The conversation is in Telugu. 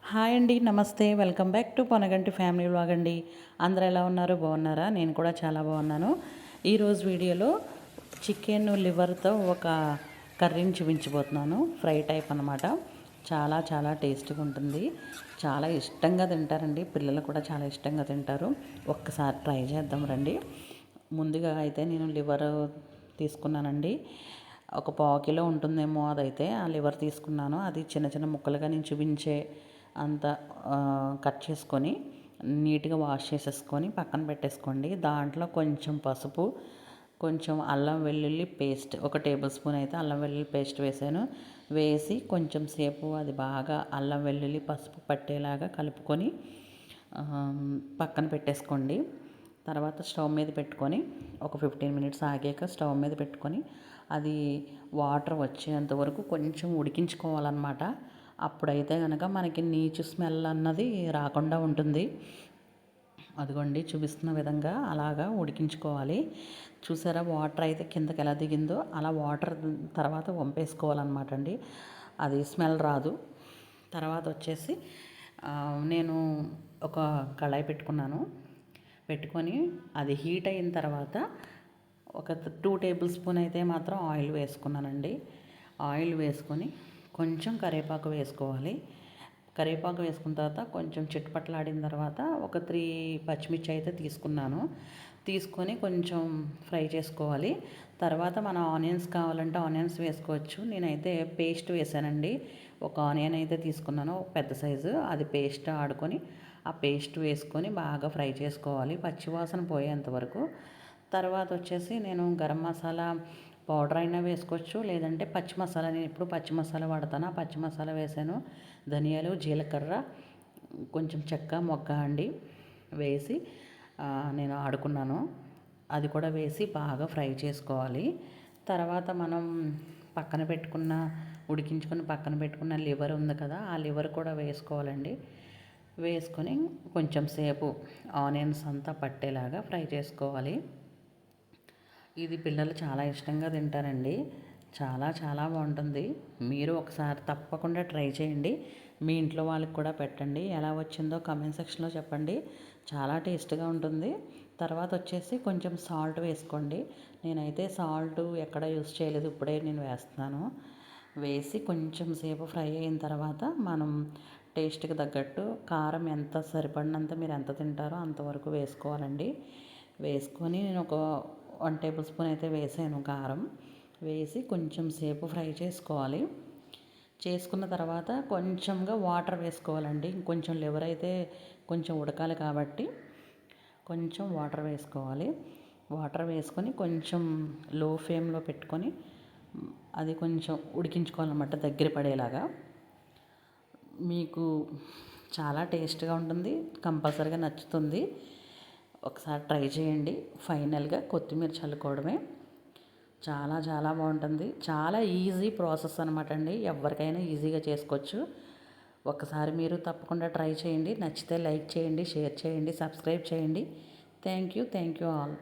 హాయ్ అండి, నమస్తే. Welcome back to Ponaganti family vlog అండి. అందరూ ఎలా ఉన్నారు? బాగున్నారా? నేను కూడా చాలా బాగున్నాను. ఈరోజు వీడియోలో చికెన్ లివర్తో ఒక కర్రీని చూపించబోతున్నాను. ఫ్రై టైప్ అనమాట. చాలా చాలా టేస్టీగా ఉంటుంది. చాలా ఇష్టంగా తింటారండి. పిల్లలు కూడా చాలా ఇష్టంగా తింటారు. ఒక్కసారి ట్రై చేద్దాం రండి. ముందుగా అయితే నేను లివర్ తీసుకున్నానండి. ఒక పావు కిలో ఉంటుందేమో అదైతే. ఆ లివర్ తీసుకున్నాను. అది చిన్న చిన్న ముక్కలుగా నేను చూపించే అంత కట్ చేసుకొని నీట్గా వాష్ చేసేసుకొని పక్కన పెట్టేసుకోండి. దాంట్లో కొంచెం పసుపు, కొంచెం అల్లం వెల్లుల్లి పేస్ట్, ఒక టేబుల్ స్పూన్ అయితే అల్లం వెల్లుల్లి పేస్ట్ వేసాను. వేసి కొంచెం సేపు అది బాగా అల్లం వెల్లుల్లి పసుపు పట్టేలాగా కలుపుకొని పక్కన పెట్టేసుకోండి. తర్వాత స్టవ్ మీద పెట్టుకొని ఒక 15 మినిట్స్ ఆగాక స్టవ్ మీద పెట్టుకొని అది వాటర్ వచ్చేంత వరకు కొంచెం ఉడికించుకోవాలన్నమాట. అప్పుడైతే కనుక మనకి నీచు స్మెల్ అన్నది రాకుండా ఉంటుంది. అదిగోండి చూపిస్తున్న విధంగా అలాగా ఉడికించుకోవాలి. చూసారా వాటర్ అయితే కిందకి ఎలా దిగిందో అలా వాటర్ తర్వాత వంపేసుకోవాలన్నమాట అండి. అది స్మెల్ రాదు. తర్వాత వచ్చేసి నేను ఒక కళాయి పెట్టుకొని అది హీట్ అయిన తర్వాత ఒక 2 టేబుల్ స్పూన్ అయితే మాత్రం ఆయిల్ వేసుకున్నానండి. ఆయిల్ వేసుకొని కొంచెం కరివేపాకు వేసుకోవాలి. కరివేపాకు వేసుకున్న తర్వాత కొంచెం చిటపటలాడిన తర్వాత ఒక 3 పచ్చిమిర్చి అయితే తీసుకొని కొంచెం ఫ్రై చేసుకోవాలి. తర్వాత మన ఆనియన్స్ కావాలంటే ఆనియన్స్ వేసుకోవచ్చు. నేనైతే పేస్ట్ వేసానండి. ఒక ఆనియన్ అయితే తీసుకున్నాను, పెద్ద సైజు. అది పేస్ట్ ఆడుకొని ఆ పేస్ట్ వేసుకొని బాగా ఫ్రై చేసుకోవాలి పచ్చివాసన పోయేంత వరకు. తర్వాత వచ్చేసి నేను గరం మసాలా పౌడర్ అయినా వేసుకోవచ్చు, లేదంటే పచ్చి మసాలా, నేను ఎప్పుడు పచ్చి మసాలా వాడతాను. ఆ పచ్చి మసాలా వేసాను. ధనియాలు, జీలకర్ర, కొంచెం చెక్క మొగ్గ అండి వేసి నేను ఆడుకున్నాను. అది కూడా వేసి బాగా ఫ్రై చేసుకోవాలి. తర్వాత మనం ఉడికించుకొని పక్కన పెట్టుకున్న లివర్ ఉంది కదా, ఆ లివర్ కూడా వేసుకోవాలండి. వేసుకొని కొంచెం సేపు ఆనియన్స్ అంతా పట్టేలాగా ఫ్రై చేసుకోవాలి. ఇది పిల్లలు చాలా ఇష్టంగా తింటారండి. చాలా చాలా బాగుంటుంది. మీరు ఒకసారి తప్పకుండా ట్రై చేయండి. మీ ఇంట్లో వాళ్ళకి కూడా పెట్టండి. ఎలా వచ్చిందో కామెంట్ సెక్షన్లో చెప్పండి. చాలా టేస్ట్గా ఉంటుంది. తర్వాత వచ్చేసి కొంచెం సాల్ట్ వేసుకోండి. నేనైతే సాల్ట్ ఎక్కడ యూస్ చేయలేదు, ఇప్పుడే నేను వేస్తున్నాను. వేసి కొంచెం సేపు ఫ్రై అయిన తర్వాత మనం టేస్ట్కి తగ్గట్టు కారం ఎంత సరిపడినంత మీరు ఎంత తింటారో అంతవరకు వేసుకోవాలండి. వేసుకొని నేను ఒక 1 టేబుల్ స్పూన్ అయితే వేసాను కారం. వేసి కొంచెం సేపు ఫ్రై చేసుకోవాలి. చేసుకున్న తర్వాత కొంచెంగా వాటర్ వేసుకోవాలండి. ఇంకొంచెం లివర్ అయితే కొంచెం ఉడకాలి కాబట్టి కొంచెం వాటర్ వేసుకోవాలి. వాటర్ వేసుకొని కొంచెం లో ఫ్లేమ్లో పెట్టుకొని అది కొంచెం ఉడికించుకోవాలన్నమాట, దగ్గర పడేలాగా. మీకు చాలా టేస్ట్గా ఉంటుంది. కంపల్సరీగా నచ్చుతుంది. ఒకసారి ట్రై చేయండి. ఫైనల్గా కొత్తిమీర చల్లుకోవడమే. చాలా చాలా బాగుంటుంది. చాలా ఈజీ ప్రాసెస్ అనమాట అండి. ఎవరికైనా ఈజీగా చేసుకోవచ్చు. ఒకసారి మీరు తప్పకుండా ట్రై చేయండి. నచ్చితే లైక్ చేయండి, షేర్ చేయండి, సబ్స్క్రైబ్ చేయండి. Thank you all.